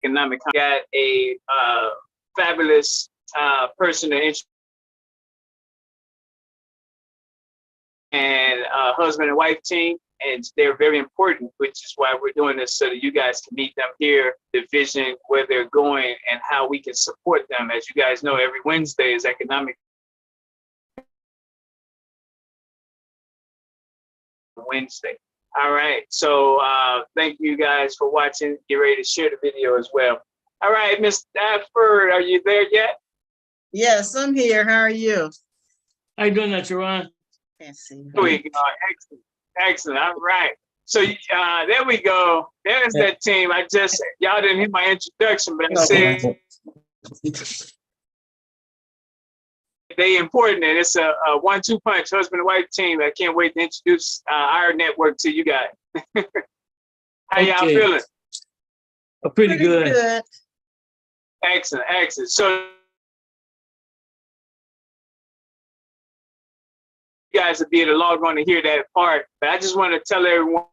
economic. Got a fabulous person to introduce, and husband and wife team, and they're very important, which is why we're doing this, so that you guys can meet them here, the vision, where they're going, and how we can support them. As you guys know, every Wednesday is Economic Wednesday. All right, so thank you guys for watching. Get ready to share the video as well. All right, Mr. Stafford, are you there yet? Yes, I'm here. How are you? How you doing, Ron? Can't see. There we go. Excellent. Excellent. All right. So there we go. There's that team. Y'all didn't hear my introduction, but I said they important, and it's a 1-2 punch, husband and wife team. I can't wait to introduce our network to you guys. How y'all feeling? Pretty good. Excellent. Excellent. So you guys will be able to log on to hear that part, but I just want to tell everyone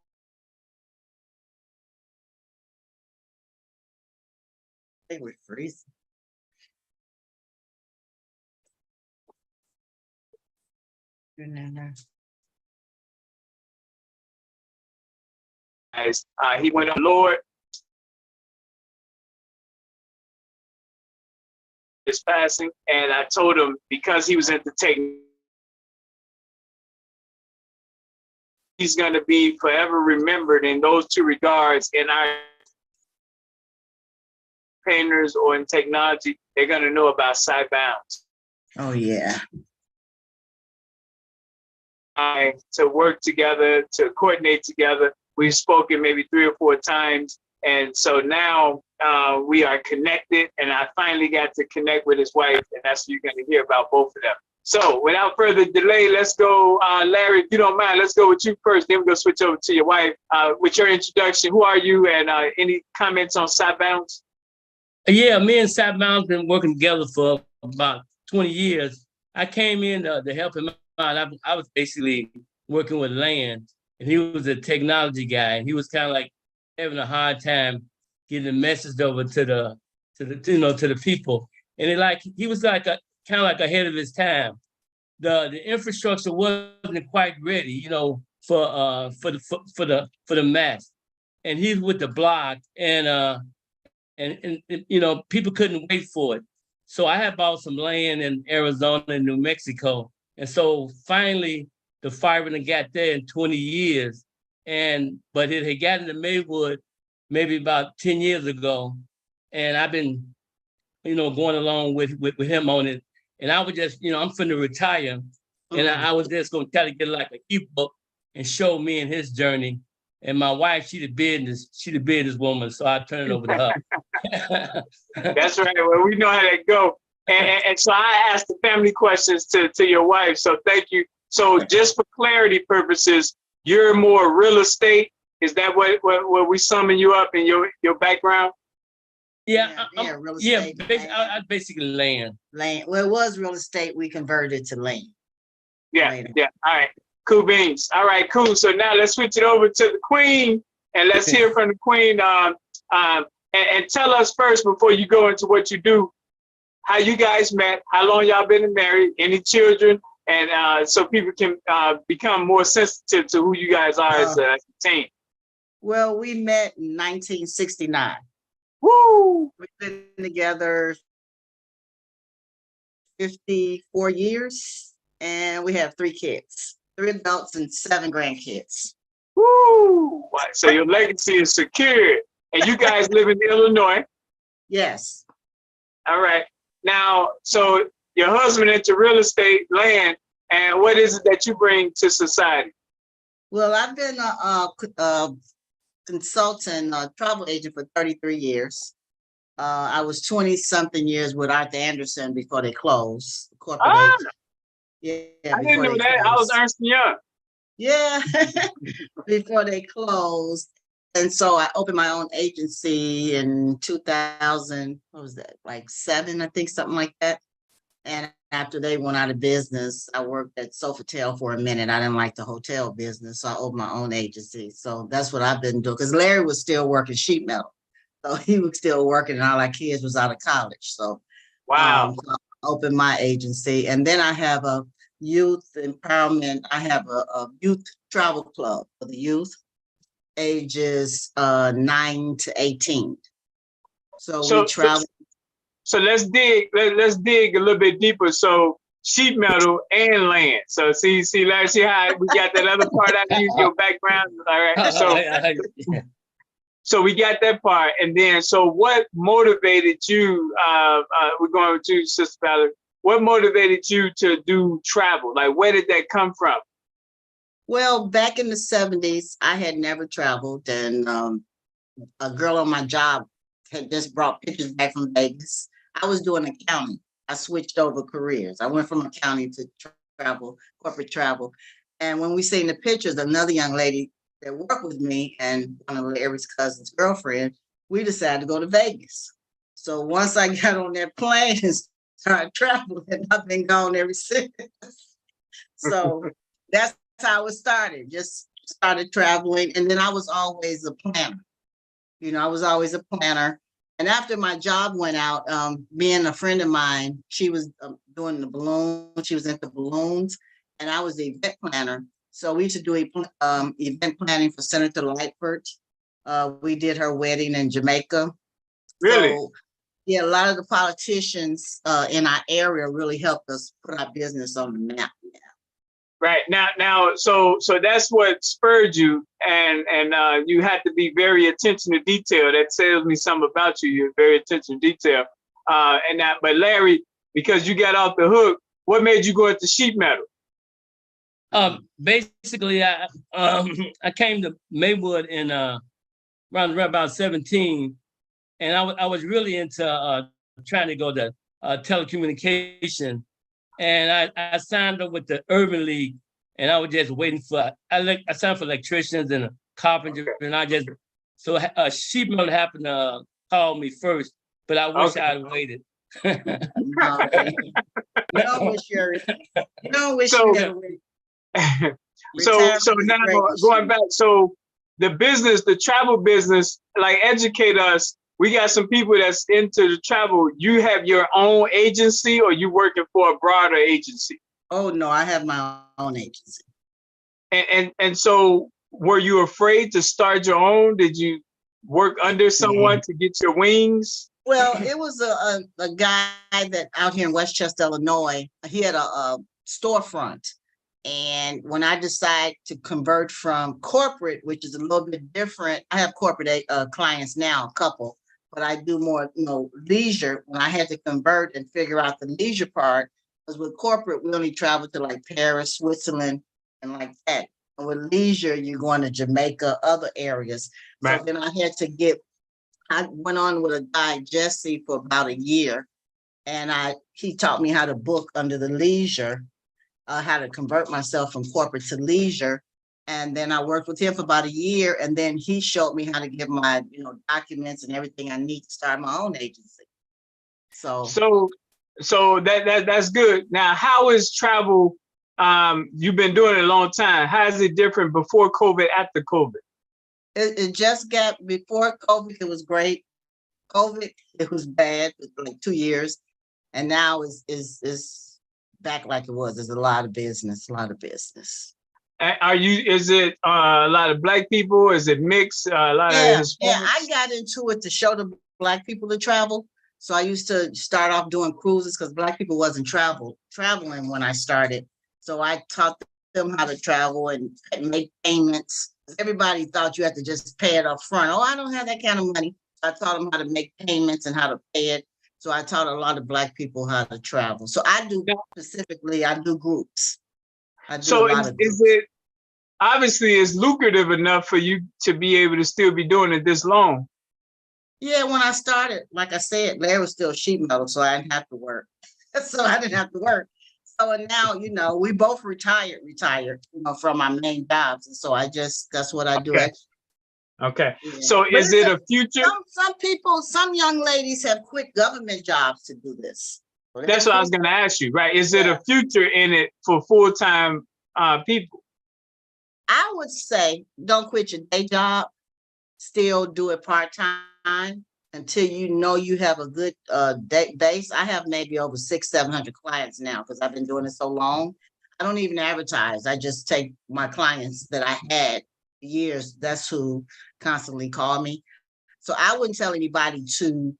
I think we're freezing. guys, he went on Lord his passing, and I told him, because he was entertaining, he's going to be forever remembered in those two regards. In our painters or in technology, they're going to know about Cybounds. Oh yeah. To work together, to coordinate together. We've spoken maybe 3 or 4 times, and so now we are connected, and I finally got to connect with his wife, and that's what you're going to hear about both of them. So without further delay, let's go, Larry, if you don't mind, let's go with you first, then we're going to switch over to your wife. With your introduction, who are you, and any comments on Cybounds? Yeah, me and Cybounds been working together for about 20 years. I came in to help him out. I was basically working with land, and he was a technology guy, and he was kind of like having a hard time getting the message over to the people. And he was like kind of like ahead of his time. The infrastructure wasn't quite ready, for the mass. And he's with the block, and people couldn't wait for it. So I had bought some land in Arizona and New Mexico. And so finally the fiber got there in 20 years. But it had gotten to Maywood maybe about 10 years ago. And I've been, going along with him on it. And I was just, I'm finna retire. And I was just gonna try to get like a ebook and show me and his journey. And my wife, she the business woman, so I turn it over to her. That's right. Well, we know how that go. And so I asked the family questions to your wife. So thank you. So just for clarity purposes, you're more real estate. Is that what we summon you up in your background? Yeah, real estate. I basically land. Land. Well, it was real estate. We converted to land. Yeah, later. Yeah. All right. Cool beans. All right, cool. So now let's switch it over to the Queen, and let's hear from the Queen. And tell us first, before you go into what you do, how you guys met, how long y'all been married, any children, and so people can become more sensitive to who you guys are as a team. Well, we met in 1969. Woo! We've been together 54 years, and we have 3 kids, 3 adults and 7 grandkids. Woo! So your legacy is secure, and you guys live in Illinois. Yes. All right. Now, so your husband into real estate, land, and what is it that you bring to society? Well, I've been a consultant, travel agent for 33 years. I was 20-something years with Arthur Andersen before they closed. Corporate agent. Yeah, I didn't know that. I was Ernst & Young. Yeah, before they closed. And so I opened my own agency in 2000, what was that, like 7, I think, something like that. And after they went out of business, I worked at Sofitel for a minute. I didn't like the hotel business, so I opened my own agency. So that's what I've been doing, because Larry was still working sheet metal. So he was still working and all our kids was out of college. Wow. So I opened my agency. And then I have a youth empowerment. I have a youth travel club for the youth ages 9 to 18. So So we travel. so let's dig a little bit deeper. So sheet metal and land. So see Larry, see how we got that other part out of your background. All right. So we got that part, and then so what motivated you? We're going to Sister Valerie. What motivated you to do travel? Like, where did that come from? Well, back in the 70s, I had never traveled, and a girl on my job had just brought pictures back from Vegas. I was doing accounting. I switched over careers. I went from accounting to travel, corporate travel. And when we seen the pictures, another young lady that worked with me and one of Larry's cousin's girlfriend, we decided to go to Vegas. So once I got on that plane and started traveling, I've been gone ever since. So that's how it started. Just started traveling. And then I was always a planner. I was always a planner. And after my job went out, me and a friend of mine, she was doing the balloons. She was into balloons, and I was the event planner. So we used to do event planning for Senator Lightfoot. We did her wedding in Jamaica. Really? So, yeah, a lot of the politicians in our area really helped us put our business on the map. Right now, so that's what spurred you, and you had to be very attention to detail. That tells me something about you. You're very attention to detail. But Larry, because you got off the hook, what made you go into sheet metal? Basically, I came to Maywood in around about 17, and I was really into trying to go to telecommunication. And I signed up with the Urban League, and I was just waiting for, I signed for electricians and a carpenter, and sheet metal happened to call me first, but I wish I'd waited. No, wish you had waited. So now going back, so the travel business, like educate us. We got some people that's into the travel. You have your own agency, or you working for a broader agency? Oh no, I have my own agency. And so were you afraid to start your own? Did you work under someone to get your wings? Well, it was a guy that out here in Westchester, Illinois. He had a storefront. And when I decided to convert from corporate, which is a little bit different, I have corporate clients now, a couple, but I do more, leisure. When I had to convert and figure out the leisure part, because with corporate, we only travel to like Paris, Switzerland, and like that. And with leisure, you're going to Jamaica, other areas. Right. So then I went on with a guy, Jesse, for about a year. And he taught me how to book under the leisure, how to convert myself from corporate to leisure. And then I worked with him for about a year. And then he showed me how to get my, documents and everything I need to start my own agency. So that's good. Now, how is travel? You've been doing it a long time. How is it different before COVID, after COVID? It just got, before COVID, it was great. COVID, it was bad, like 2 years. And now is back like it was. There's a lot of business. Is it a lot of Black people? Is it mixed? A lot of Hispanics? Yeah, I got into it to show the Black people to travel. So I used to start off doing cruises because Black people wasn't traveling when I started. So I taught them how to travel and make payments. Everybody thought you had to just pay it up front. Oh, I don't have that kind of money. I taught them how to make payments and how to pay it. So I taught a lot of Black people how to travel. So I do groups. So is it obviously it's lucrative enough for you to be able to still be doing it this long? Yeah, when I started, like I said, Larry was still sheet metal, so I didn't have to work. So now, we both retired, from our main jobs. And so that's what I do. Okay. Yeah. So is it a future? Some young ladies have quit government jobs to do this. That's what I was going to ask you, right? Is it a future in it for full-time people? I would say don't quit your day job. Still do it part-time. until you know you have a good base. I have maybe over 600-700 clients now because I've been doing it so long. I don't even advertise. I just take my clients that I had years. That's who constantly call me. So I wouldn't tell anybody to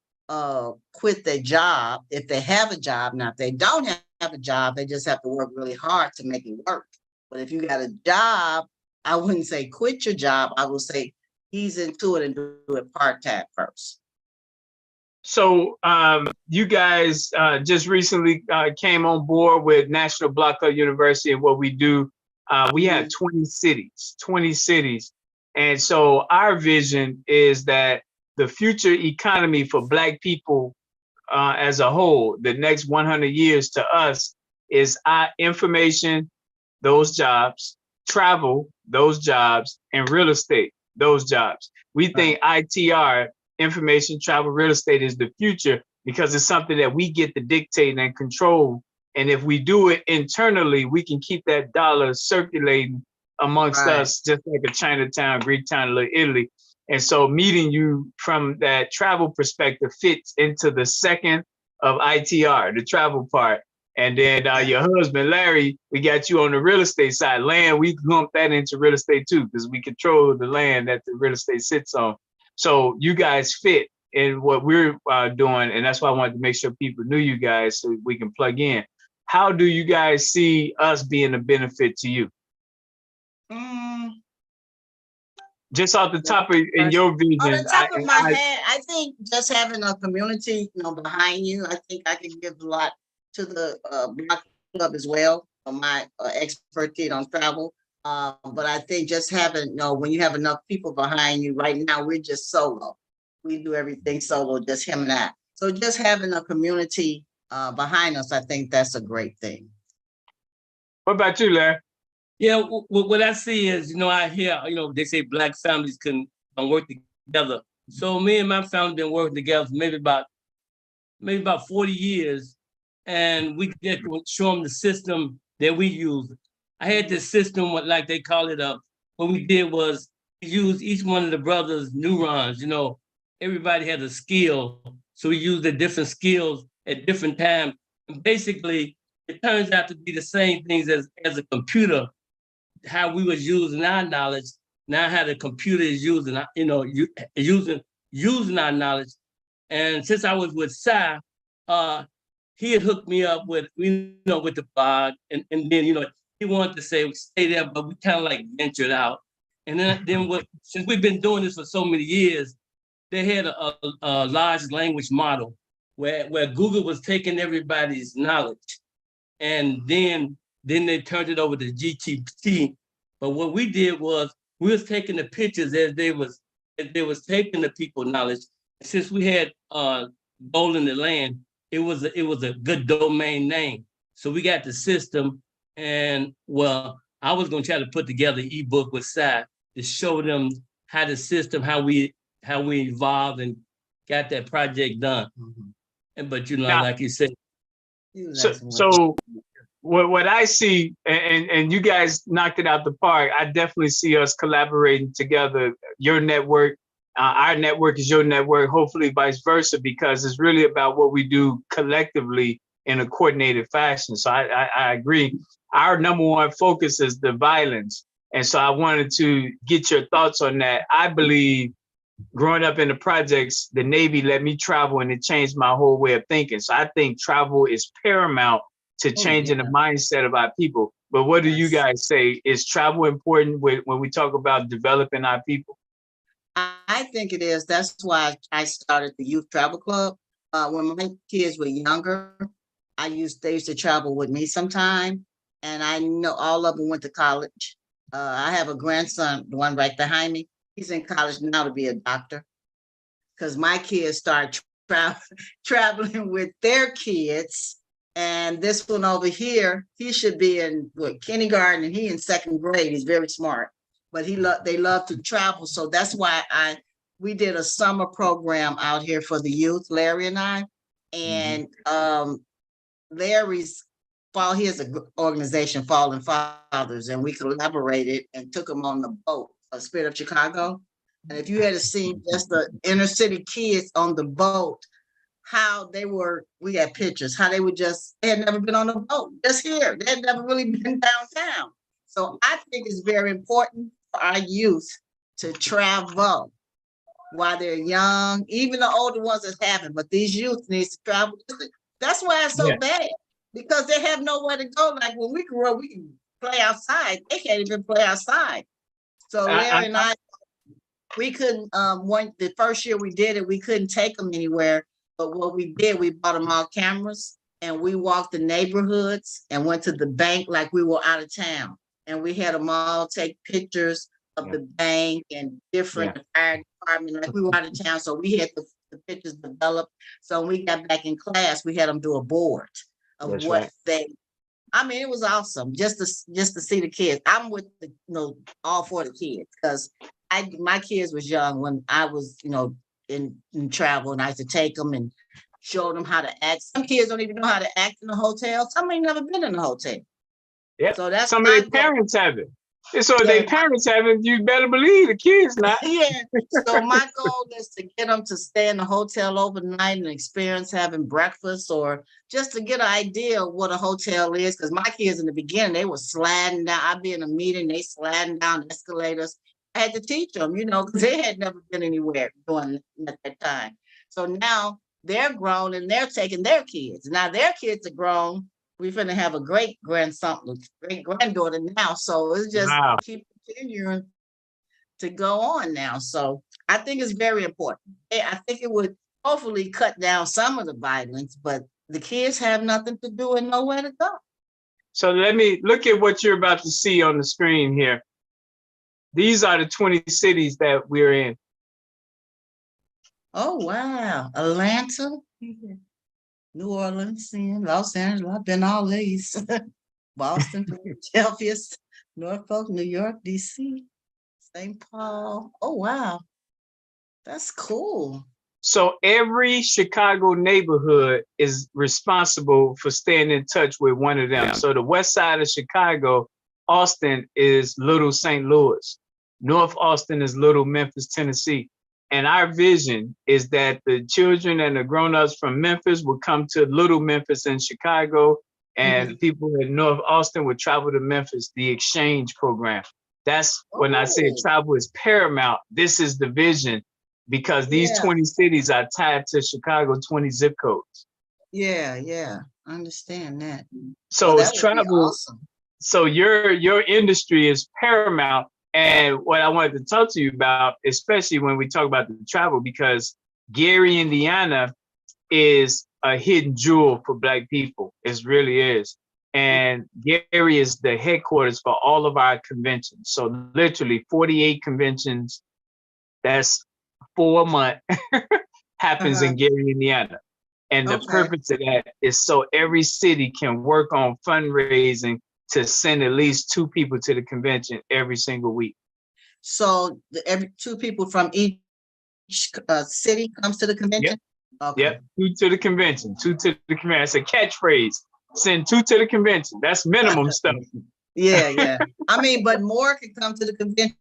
quit their job if they have a job. Now, if they don't have a job, they just have to work really hard to make it work. But if you got a job, I wouldn't say quit your job. I would say ease into it and do it part-time first. So you guys just recently came on board with National Block Club University, and what we do, we have 20 cities. And so our vision is that the future economy for Black people as a whole, the next 100 years to us, is information, those jobs, travel, those jobs, and real estate, those jobs. We think ITR, information, travel, real estate, is the future because it's something that we get to dictate and control. And if we do it internally, we can keep that dollar circulating amongst us, just like a Chinatown, Greek town, Little Italy. And so meeting you from that travel perspective fits into the second of ITR, the travel part. And then your husband, Larry, we got you on the real estate side. Land, we lump that into real estate too, because we control the land that the real estate sits on. So you guys fit in what we're doing. And that's why I wanted to make sure people knew you guys so we can plug in. How do you guys see us being a benefit to you? Just off the top of in your vision. On the top of my head, I think just having a community, behind you, I think I can give a lot to the Block Club as well, my expertise on travel. But I think just having, when you have enough people behind you, right now we're just solo. We do everything solo, just him and I. So just having a community behind us, I think that's a great thing. What about you, Larry? Yeah, what I see is, I hear, they say Black families can work together. So me and my family been working together for maybe about 40 years. And we just show them the system that we use. I had this system, like they call it, what we did was use each one of the brothers' neurons. Everybody had a skill. So we used the different skills at different times. And basically, it turns out to be the same things as a computer, how we was using our knowledge, now how the computer is using, using our knowledge. And since I was with Cy, he had hooked me up with, with the blog, and then, he wanted to say, stay there, but we kind of like ventured out. And then since we've been doing this for so many years, they had a large language model where Google was taking everybody's knowledge, and then they turned it over to GPT. But what we did was we was taking the pictures as they was taking the people knowledge. And since we had gold in the land, it was a good domain name. So we got the system, and I was gonna try to put together an ebook with Cy to show them how the system, how we evolved and got that project done. And but like you said. So what I see, and you guys knocked it out the park, I definitely see us collaborating together. Your network, our network is your network, hopefully vice versa, because it's really about what we do collectively in a coordinated fashion. So I agree. Our number one focus is the violence. And so I wanted to get your thoughts on that. I believe growing up in the projects, the Navy let me travel and it changed my whole way of thinking. So I think travel is paramount to changing the mindset of our people. But what do you guys say? Is travel important when we talk about developing our people? I think it is. That's why I started the Youth Travel Club. When my kids were younger, they used to travel with me sometime. And I know all of them went to college. I have a grandson, the one right behind me. He's in college now to be a doctor. Because my kids start traveling with their kids. And this one over here, he should be in kindergarten, and he in second grade. He's very smart, but they love to travel. So that's why we did a summer program out here for the youth, Larry and I. And Larry's he has an organization, Fallen Fathers, and we collaborated and took him on the boat, Spirit of Chicago. And if you had seen just the inner city kids on the boat, how they were, we had pictures, how they were just, they had never been on a boat, just here. They had never really been downtown. So I think it's very important for our youth to travel while they're young, even the older ones that haven't, but these youth needs to travel. That's why it's so Yeah. bad, because they have nowhere to go. Like when we grew up, we can play outside. They can't even play outside. So Larry and I, we couldn't, the first year we did it, we couldn't take them anywhere. But what we did, we bought them all cameras and we walked the neighborhoods and went to the bank like we were out of town. And we had them all take pictures of the bank and different fire department, like we were out of town. So we had the pictures developed. So when we got back in class, we had them do a board of That's what right. I mean, it was awesome just to see the kids. I'm with all for the kids, because my kids was young when I was, in travel, and I used to take them and show them how to act. Some kids don't even know how to act in a hotel. Some ain't never been in a hotel. Yeah. So that's some of their parents haven't. And so if their parents haven't, you better believe the kids not. Yeah. So my goal is to get them to stay in the hotel overnight and experience having breakfast, or just to get an idea of what a hotel is. Because my kids in the beginning, they were sliding down. I'd be in a meeting, they sliding down escalators. I had to teach them, because they had never been anywhere doing at that time. So now they're grown and they're taking their kids. Now their kids are grown. We're going to have a great granddaughter now. So it's just keep continuing to go on now. So I think it's very important. I think it would hopefully cut down some of the violence, but the kids have nothing to do and nowhere to go. So let me look at what you're about to see on the screen here. These are the 20 cities that we're in. Oh, wow. Atlanta, New Orleans, Los Angeles. I've been all these. Boston, Philadelphia, Norfolk, New York, DC, St. Paul. Oh, wow. That's cool. So every Chicago neighborhood is responsible for staying in touch with one of them. Yeah. So the west side of Chicago, Austin, is Little St. Louis. North Austin is Little Memphis, Tennessee. And our vision is that the children and the grown-ups from Memphis would come to Little Memphis in Chicago, and people in North Austin would travel to Memphis, the exchange program. That's when I say travel is paramount. This is the vision, because these 20 cities are tied to Chicago 20 zip codes. Yeah, I understand that. So it's travel. Awesome. So your industry is paramount. And what I wanted to talk to you about, especially when we talk about the travel, because Gary, Indiana is a hidden jewel for Black people. It really is. And Gary is the headquarters for all of our conventions. So literally 48 conventions, that's 4 months, happens in Gary, Indiana. And the purpose of that is so every city can work on fundraising to send at least 2 people to the convention every single week. So every 2 people from each city comes to the convention? Yep. 2 to the convention, 2 to the convention. It's a catchphrase. Send 2 to the convention. That's minimum stuff. Yeah. I mean, but more can come to the convention.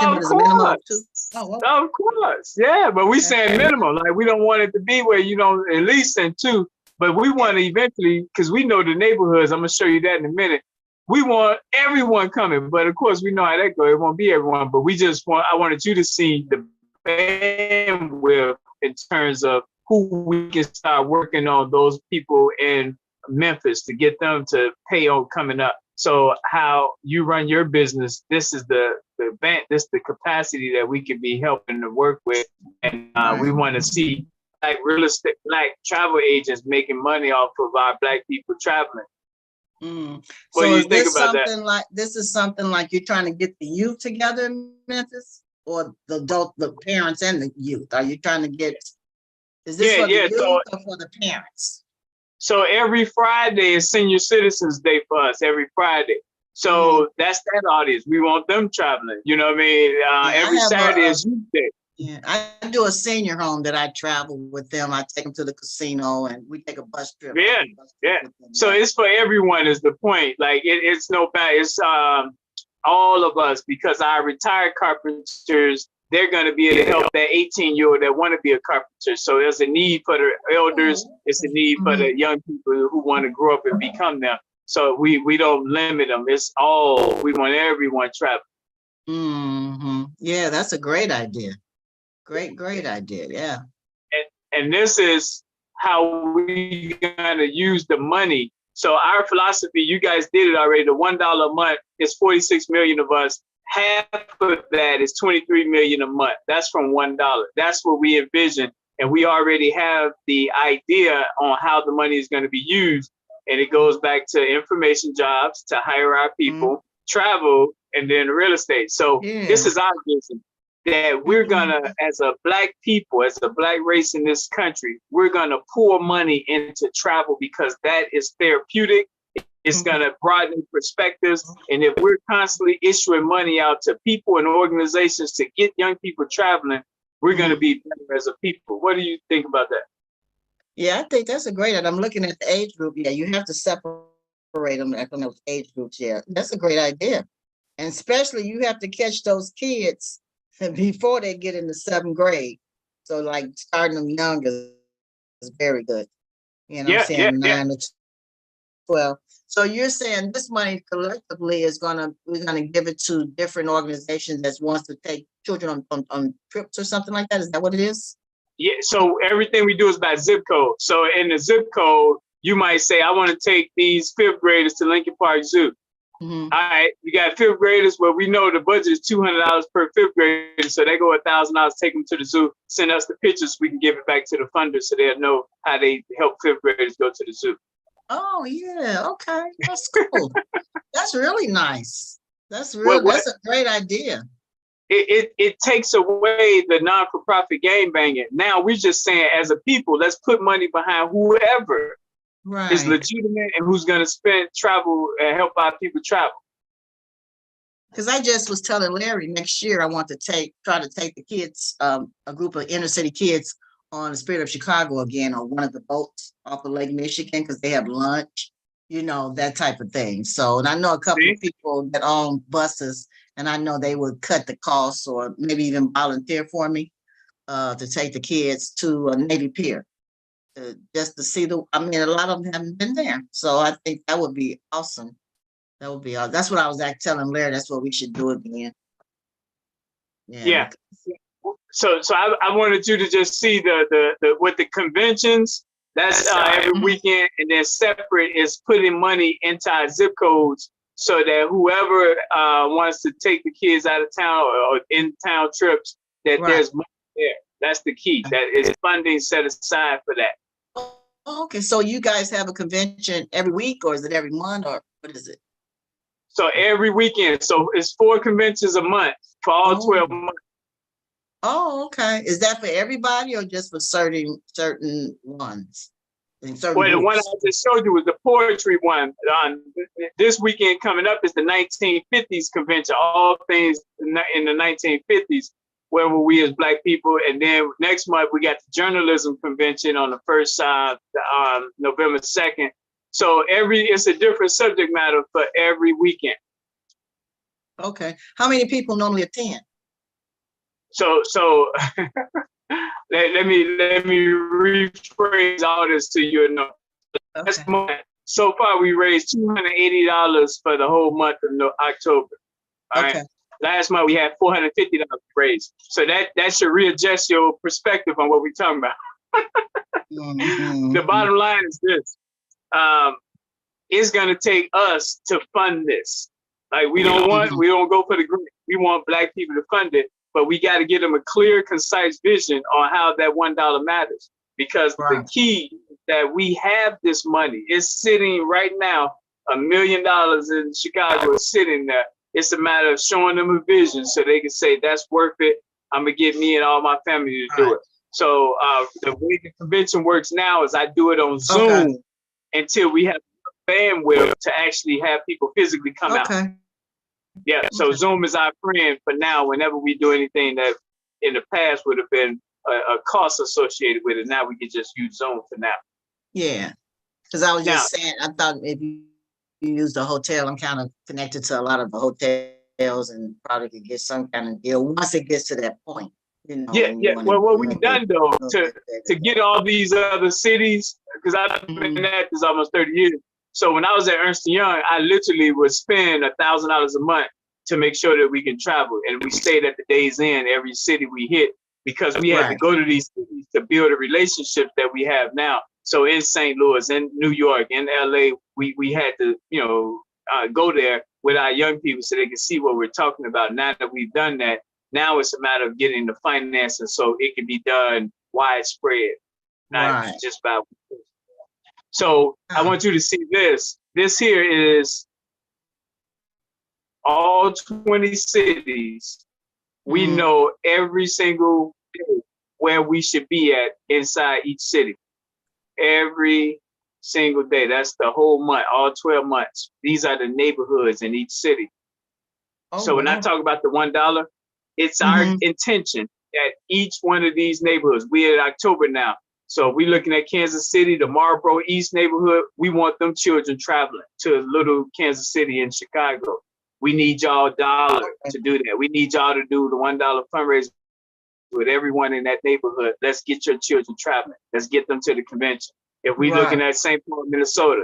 Of course. Yeah, but we saying minimum. Like, we don't want it to be where you don't at least send 2, but we want to eventually, because we know the neighborhoods. I'm gonna show you that in a minute. We want everyone coming, but of course we know how that goes. It won't be everyone, but I wanted you to see the bandwidth in terms of who we can start working on, those people in Memphis, to get them to pay on coming up. So how you run your business, this is the event, this is the capacity that we can be helping to work with. And we want to see Black real estate, Black travel agents making money off of our Black people traveling. What do you think about that? This is something like you're trying to get the youth together in Memphis, or the parents and the youth? Are you trying to get, is this for the youth or for the parents? So every Friday is Senior Citizens Day for us, every Friday. So that's that audience. We want them traveling. You know what I mean? Every Saturday is Youth Day. Yeah, I do a senior home that I travel with them. I take them to the casino and we take a bus trip. Yeah. So it's for everyone is the point. Like it's no bad. It's all of us, because our retired carpenters they're going to be able to help that 18-year-old that want to be a carpenter. So there's a need for the elders. It's a need for the young people who want to grow up and become them. So we don't limit them. It's all, we want everyone traveling. Yeah, that's a great idea. Great idea. Yeah. And this is how we gonna use the money. So our philosophy, you guys did it already. The $1 a month is 46 million of us. Half of that is 23 million a month. That's from $1. That's what we envision. And we already have the idea on how the money is going to be used. And it goes back to information jobs, to hire our people, travel, and then real estate. So this is our vision, that we're gonna, as a Black people, as a Black race in this country, we're gonna pour money into travel because that is therapeutic. It's gonna broaden perspectives. And if we're constantly issuing money out to people and organizations to get young people traveling, we're gonna be better as a people. What do you think about that? Yeah, I think that's a great idea. I'm looking at the age group. Yeah, you have to separate them from those age groups. Yeah, that's a great idea. And especially you have to catch those kids before they get into 7th grade. So like starting them young is very good. You know what I'm saying? 9 to 12. So you're saying this money collectively we're gonna give it to different organizations that wants to take children on trips or something like that. Is that what it is? Yeah, so everything we do is by zip code. So in the zip code, you might say, I want to take these 5th graders to Lincoln Park Zoo. All right, you got 5th graders, well, we know the budget is $200 per 5th grader, so they go $1,000, take them to the zoo, send us the pictures, we can give it back to the funders so they'll know how they help 5th graders go to the zoo. Oh yeah, okay, that's cool. That's really nice. That's a great idea. It takes away the non-for-profit game banging. Now we're just saying, as a people, let's put money behind whoever is legitimate and who's going to travel and help our people travel. Because I just was telling Larry, next year I want to try to take the kids, a group of inner city kids, on the Spirit of Chicago again on one of the boats off of Lake Michigan, because they have lunch, you know, that type of thing. So, and I know a couple of people that own buses, and I know they would cut the costs or maybe even volunteer for me to take the kids to a Navy Pier. Just to see I mean, a lot of them haven't been there. So I think that would be awesome. That would be awesome. That's what I was telling Larry, that's what we should do again. Yeah. So I wanted you to just see the with the conventions, that's every weekend, and then separate is putting money into our zip codes so that whoever wants to take the kids out of town or in town trips, that there's money there. That's the key. That is funding set aside for that. Okay, so you guys have a convention every week, or is it every month, or what is it? So every weekend. So it's 4 conventions a month for all 12 months. Oh, okay. Is that for everybody or just for certain ones? Well, the one I just showed you was the poetry one. This weekend coming up is the 1950s convention, all things in the 1950s. Where were we as Black people? And then next month we got the journalism convention on the 1st, November 2nd. So it's a different subject matter for every weekend. Okay. How many people normally attend? So let me rephrase all this to you. Last month, so far we raised $280 for the whole month of October. All right. Last month we had $450 raised. So that should readjust your perspective on what we're talking about. The bottom line is this. It's gonna take us to fund this. Like we don't go for the grant. We want Black people to fund it, but we got to give them a clear, concise vision on how that $1 matters. Because the key that we have this money is sitting right now, $1 million in Chicago is sitting there. It's a matter of showing them a vision so they can say, that's worth it. I'm gonna get me and all my family to do it. So the way the convention works now is I do it on Zoom until we have bandwidth to actually have people physically come out. Yeah, so Zoom is our friend for now. Whenever we do anything that in the past would have been a cost associated with it, now we can just use Zoom for now. Yeah, because I was just saying, I thought if you use the hotel, I'm kind of connected to a lot of the hotels details and probably could get some kind of deal once it gets to that point. You know, Yeah, when you yeah. wanna Well, what make we've it done though a little bit to bigger. get all these other cities, because I've been at this almost 30 years. So when I was at Ernst & Young, I literally would spend $1,000 a month to make sure that we can travel, and we stayed at the Days Inn every city we hit because we had to Right. go to these cities to build a relationship that we have now. So in St. Louis, in New York, in LA, we had to go there with our young people so they can see what we're talking about. Now that we've done that, now it's a matter of getting the financing so it can be done widespread, not Right. just by. So I want you to see this. This here is all 20 cities. We Mhm. know every single day where we should be at inside each city. Every single day. That's the whole month, all 12 months. These are the neighborhoods in each city. Oh, So when I wow. talk about the $1, it's our Mhm. intention that each one of these neighborhoods, we're in October now. So we're looking at Kansas City, the Marlboro East neighborhood. We want them children traveling to little Kansas City and Chicago. We need y'all dollar to do that. We need y'all to do the $1 fundraiser with everyone in that neighborhood. Let's get your children traveling. Let's get them to the convention. If we looking at St. Paul, Minnesota,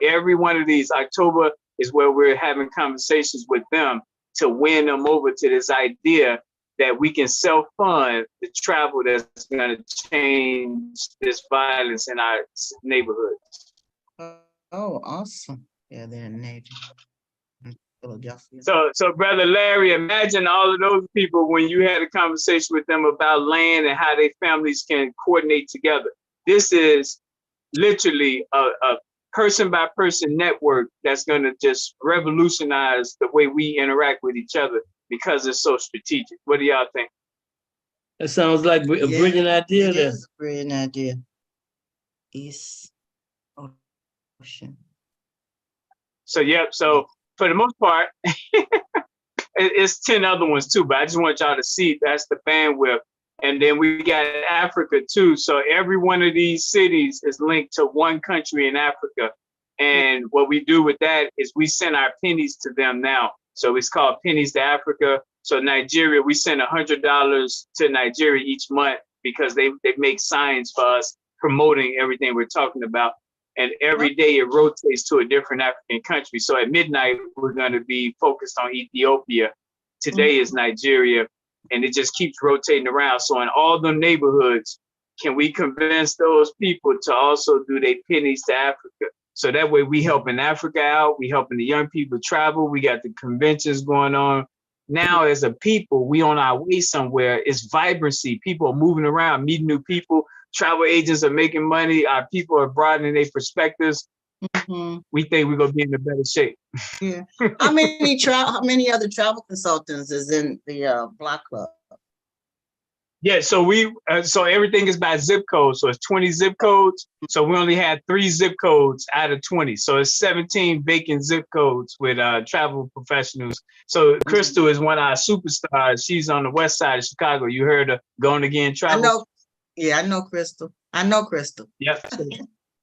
every one of these, October is where we're having conversations with them to win them over to this idea that we can self-fund the travel that's going to change this violence in our neighborhoods. Oh, awesome. Yeah, they're in Navy. Philadelphia. So Brother Larry, imagine all of those people when you had a conversation with them about land and how their families can coordinate together. This is literally a person by person network that's going to just revolutionize the way we interact with each other because it's so strategic. What do y'all think? That sounds like a brilliant idea It there. is a brilliant idea. East Ocean. So for the most part, it's 10 other ones too, but I just want y'all to see that's the bandwidth. And then we got Africa too. So every one of these cities is linked to one country in Africa. And what we do with that is we send our pennies to them now. So it's called Pennies to Africa. So Nigeria, we send $100 to Nigeria each month because they make signs for us promoting everything we're talking about. And every day it rotates to a different African country. So at midnight, we're going to be focused on Ethiopia. Today is Nigeria. And it just keeps rotating around. So in all the neighborhoods, can we convince those people to also do their pennies to Africa? So that way we helping Africa out, we helping the young people travel, we got the conventions going on. Now as a people, we on our way somewhere, it's vibrancy. People are moving around, meeting new people, travel agents are making money, our people are broadening their perspectives. We think we're gonna be in a better shape. Yeah. How many other travel consultants is in the Block Club? Yeah, so so everything is by zip code. So it's 20 zip codes. So we only had 3 zip codes out of 20. So it's 17 vacant zip codes with travel professionals. So Crystal is one of our superstars. She's on the west side of Chicago. You heard her Going Again Travel? I know. Yeah, I know Crystal. Yep.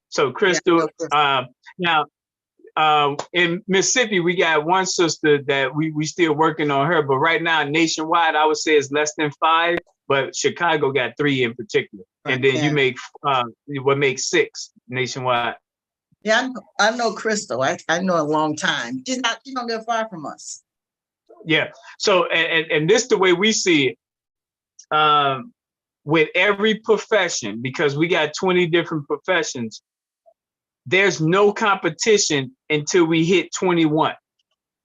So Crystal, now in Mississippi, we got one sister that we still working on her, but right now nationwide, I would say it's less than 5, but Chicago got 3 in particular. And then you make what makes 6 nationwide. Yeah, I know Crystal. I know a long time. She don't live far from us. Yeah. So and this the way we see it. With every profession, because we got 20 different professions, there's no competition until we hit 21.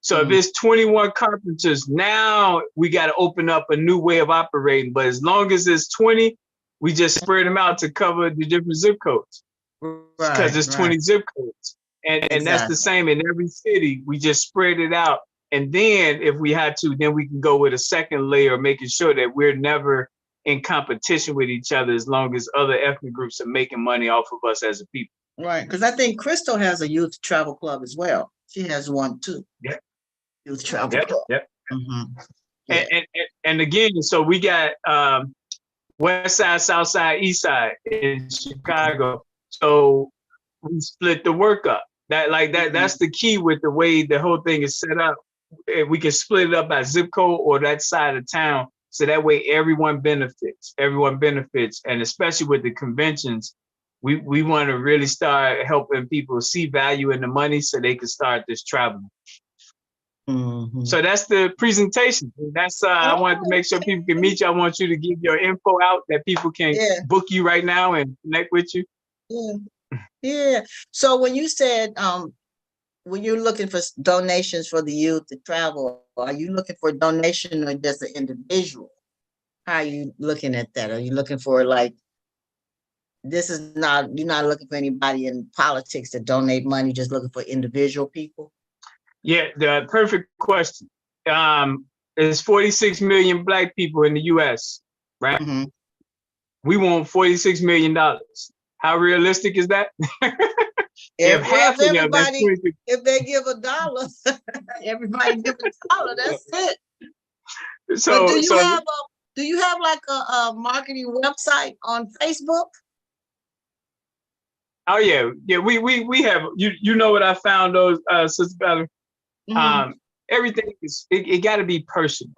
So if it's 21 carpenters, now we got to open up a new way of operating. But as long as it's 20, we just spread them out to cover the different zip codes. Because there's 20 zip codes. And that's the same in every city. We just spread it out. And then if we had to, then we can go with a second layer, making sure that we're never in competition with each other as long as other ethnic groups are making money off of us as a people. Right, because I think Crystal has a youth travel club as well. She has one too. Yeah. Youth travel club. Yep. Yeah. And again, so we got west side, south side, east side in Chicago. So we split the work up. That's the key with the way the whole thing is set up. we can split it up by zip code or that side of town. So that way everyone benefits. And especially with the conventions, we want to really start helping people see value in the money so they can start this traveling. Mhm. So that's the presentation. That's I wanted to make sure people can meet you. I want you to give your info out that people can Yeah. book you right now and connect with you. Yeah. Yeah. So when you said, when you're looking for donations for the youth to travel, are you looking for a donation or just an individual? How are you looking at that? Are you looking for like, you're not looking for anybody in politics to donate money, just looking for individual people? Yeah, the perfect question. There's 46 million Black people in the US, right? Mhm. We want $46 million. How realistic is that? If half of them, that's Everybody, 26. if they give $1, everybody give $1, that's it. But So, do you have like a marketing website on Facebook? oh yeah, we have, you know what I found those, Sister Valerie? Mhm. Everything is, it got to be personal.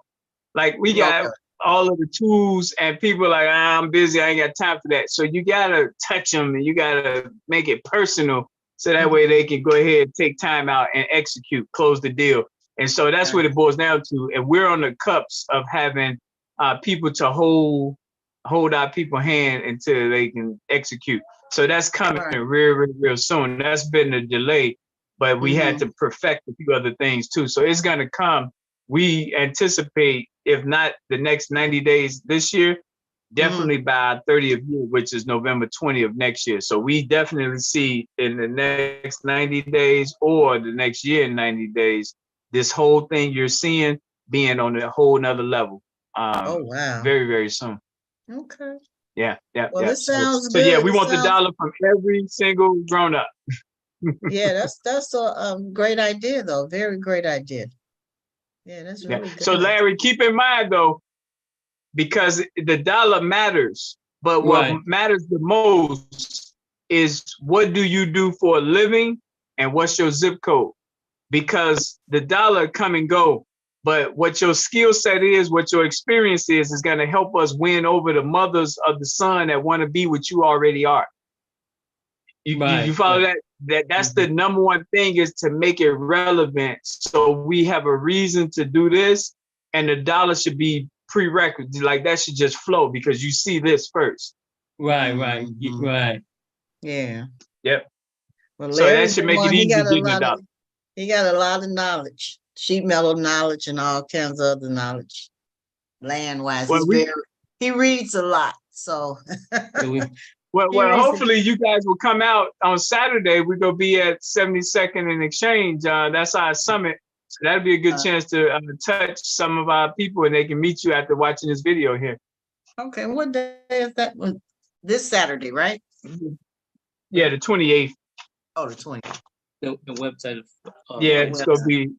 Like we got Okay. all of the tools and people are like, I'm busy, I ain't got time for that. So you got to touch them and you got to make it personal. So that way they can go ahead and take time out and execute, close the deal. And so that's what it boils down to. And we're on the cups of having people to hold our people's hand until they can execute. So that's coming real soon. That's been a delay, but we had to perfect a few other things too. So it's going to come. We anticipate, if not the next 90 days this year, definitely by 30th year, which is November 20th of next year. So we definitely see in the next 90 days or the next year in 90 days, this whole thing you're seeing being on a whole nother level. Oh, wow. Very, very soon. Okay. Yeah. Well, it sounds So yeah, good. we It want the sounds- dollar from every single grown up. Yeah, that's a great idea though. Very great idea. Yeah, that's really good. So Larry, keep in mind though, because the dollar matters, but what matters the most is what do you do for a living and what's your zip code? Because the dollar come and go, but what your skill set is, what your experience is going to help us win over the mothers of the son that want to be what you already are. You follow that? That's the number one thing, is to make it relevant. So we have a reason to do this, and the dollar should be prerequisite. Like that should just flow because you see this first. Right. Yeah. Yep. Well, So that should make it easy to do the dollar. He got a lot of knowledge, sheet metal knowledge and all kinds of other knowledge, land-wise. Well, he reads a lot, so. Well, hopefully you guys will come out on Saturday. We're going to be at 72nd and Exchange. That's our summit. So that'll be a good chance to touch some of our people, and they can meet you after watching this video here. Okay, what day is that? This Saturday, right? Yeah, the 28th. Oh, the 20th. The website. Yeah, it's going to be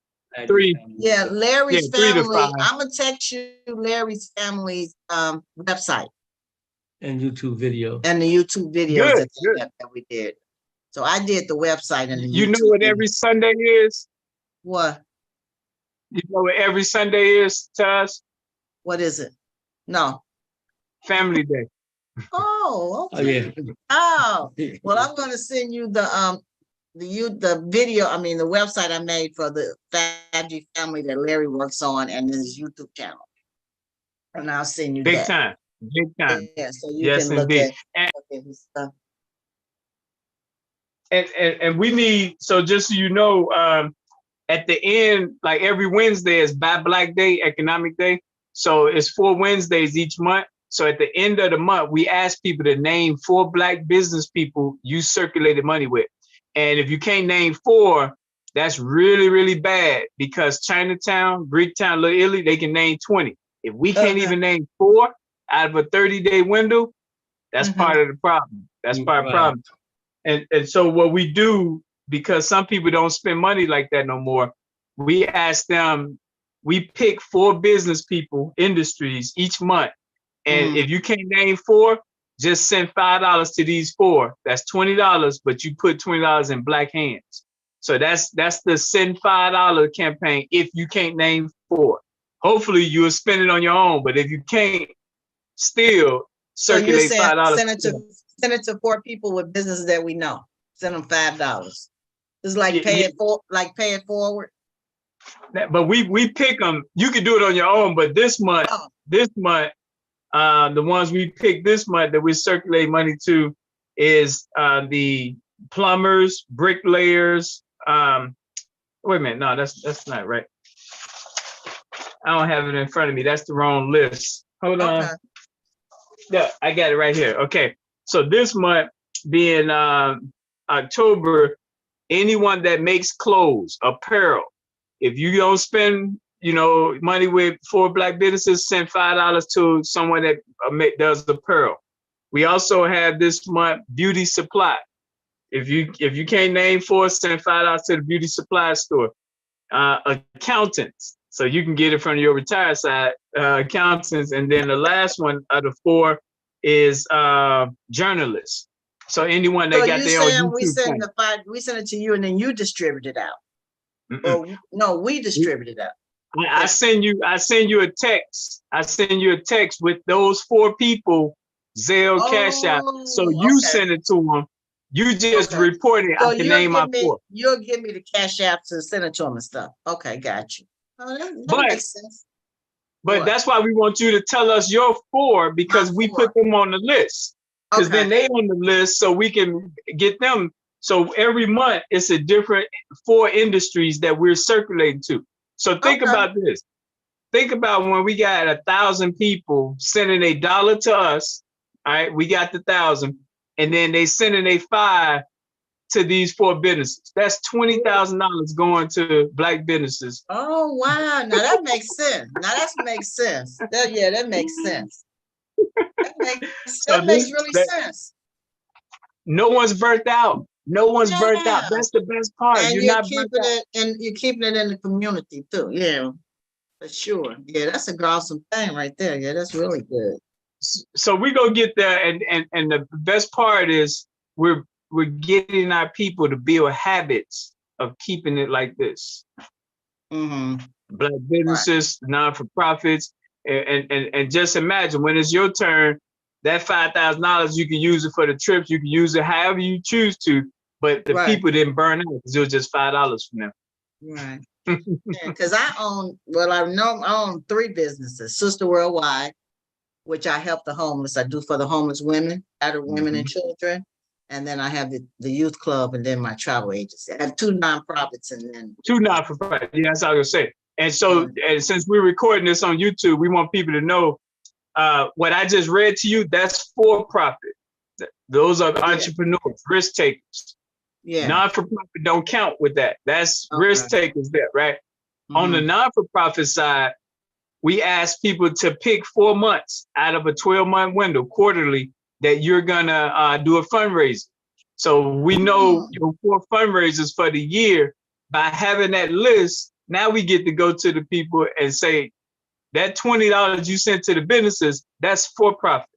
3. Yeah, Larry's 3 to family. 5. I'm going to text you Larry's family's website. And YouTube video. And the YouTube videos that we did. So I did the website and the You YouTube know what every Sunday is? What? You know what every Sunday is to us? What is it? No. Family Day. Oh, okay. Oh, yeah. Oh, well, I'm going to send you the video. I mean, the website I made for the FabG family that Larry works on and his YouTube channel. And I'll send you Big that. time. Big time. Yeah, so you can look at his stuff. And we need, so just so you know, at the end, like every Wednesday is Buy Black Day, Economic Day. So it's 4 Wednesdays each month. So at the end of the month, we ask people to name 4 Black business people you circulated money with. And if you can't name 4, that's really, really bad, because Chinatown, Greektown, Little Italy, they can name 20. If we can't even name 4 out of a 30-day window, that's part of the problem. That's part of the problem. And so what we do, because some people don't spend money like that no more, we ask them, we pick 4 business people, industries each month. And if you can't name 4, just send $5 to these 4. That's $20, but you put $20 in Black hands. So that's the send $5 campaign if you can't name 4. Hopefully you'll spend it on your own, but if you can't, still So you're circulate saying $5. send it to 4 people with businesses that we know. Send them $5. It's like Yeah, pay yeah. it forward. But we pick them. You can do it on your own, but this month, Oh. the ones we picked this month that we circulate money to is the plumbers, bricklayers. Wait a minute, no, that's not right. I don't have it in front of me. That's the wrong list. Hold on. Okay. Yeah, I got it right here. Okay, so this month being October, anyone that makes clothes, apparel, if you don't spend, money with 4 Black businesses, send $5 to someone that does apparel. We also have this month beauty supply. If you can't name 4, send $5 to the beauty supply store. Accountants, so you can get it from your retired side. Accountants, and then the last one out of 4 is journalists. So anyone that So got you their own saying YouTube we send it to you and then you distribute it out? channel. Or no, we distribute it out. I send you a text. I send you a text with those 4 people, Zelle, Cash App. So you okay. send it to them. You just Okay. report it. So I can name my 4. you'll give me the Cash App to send it to them and stuff. Okay, got you. Oh, that But- makes sense. But What? that's why we want you to tell us your 4, because My we 4. put them on the list. Because Okay. then they on the list, so we can get them. So every month it's a different 4 industries that we're circulating to. So think Okay. about this. Think about when we got 1,000 people sending $1 to us. All right, we got the 1,000, and then they sending a 5 to these 4 businesses. That's $20,000 going to Black businesses. Oh, wow. Now that makes sense. That makes sense. That makes sense. That makes really sense. No one's burnt out. No one's burnt out. Yeah. That's the best part. And You're you're not keeping burnt out. it, and you're keeping it in the community too. Yeah, for sure. Yeah, that's a awesome thing right there. Yeah, that's really good. So we gonna get there, and the best part is we're getting our people to build habits of keeping it like this. Mm-hmm. Black businesses, non-for-profits, and just imagine when it's your turn, that $5,000 you can use it for the trips, you can use it however you choose to, but the Right. people didn't burn out because it was just $5 from them. Right. Because I own 3 businesses: Sister Worldwide, which I help the homeless. I do for the homeless women, battered women and children. And then I have the youth club, and then my travel agency. I have 2 nonprofits, and then 2 not-for-profit. Yeah, that's all I was gonna say. And so, and since we're recording this on YouTube, we want people to know what I just read to you. That's for-profit. Those are entrepreneurs, risk takers. yeah. Non-for-profit don't count with that. That's Okay. risk takers there, right? On the non-for-profit side, we ask people to pick 4 months out of a 12-month window quarterly that you're gonna do a fundraiser. So we know your 4 fundraisers for the year. By having that list, now we get to go to the people and say, that $20 you sent to the businesses, that's for profit.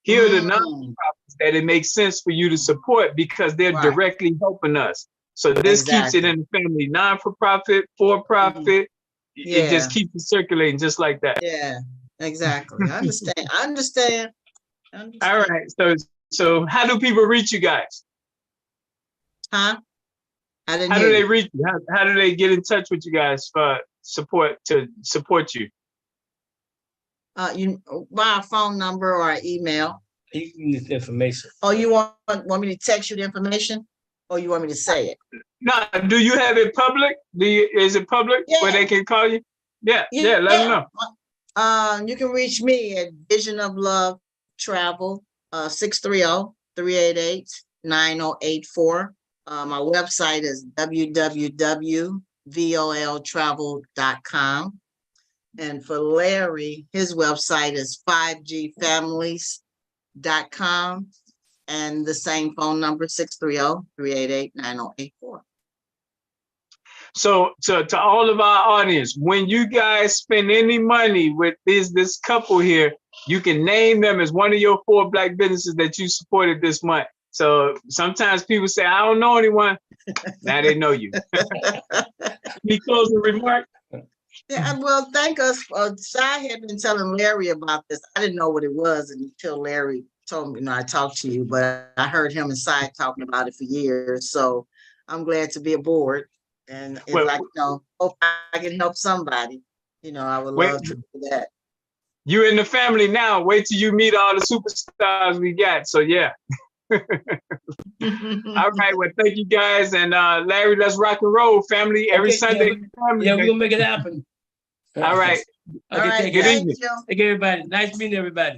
Here are the non-profits that it makes sense for you to support because they're Right. directly helping us. So this keeps it Exactly. in the family, non-for-profit, for-profit. It just Yeah. keeps it circulating just like that. Yeah, exactly. I understand. All right. So how do people reach you guys? Huh? I didn't How hear do they you. reach you? How do they get in touch with you guys for support you? You my phone number or email. You can use information. Oh, you want me to text you the information, or you want me to say it? No, do you have it public? Is it public where they can call you? Yeah, let them know. You can reach me at Vision of Love Travel, 630-388-9084. My website is www.voltravel.com. And for Larry, his website is 5gfamilies.com. And the same phone number, 630-388-9084. So to all of our audience, when you guys spend any money with this couple here, you can name them as one of your 4 Black businesses that you supported this month. So sometimes people say, I don't know anyone. Now they know you. Any closing remark? Yeah, well, thank us. Shai had been telling Larry about this. I didn't know what it was until Larry told me, I talked to you, but I heard him and Shai talking about it for years. So I'm glad to be aboard. And if Well, hope I can help somebody, I would love to do that. You in the family now. Wait till you meet all the superstars we got. So yeah. All right. Well, thank you guys. And Larry, let's rock and roll, family. Every Sunday. Yeah, we're gonna make it happen. All right. All right. Okay, Good Thank evening. you. Thank everybody. Nice meeting everybody.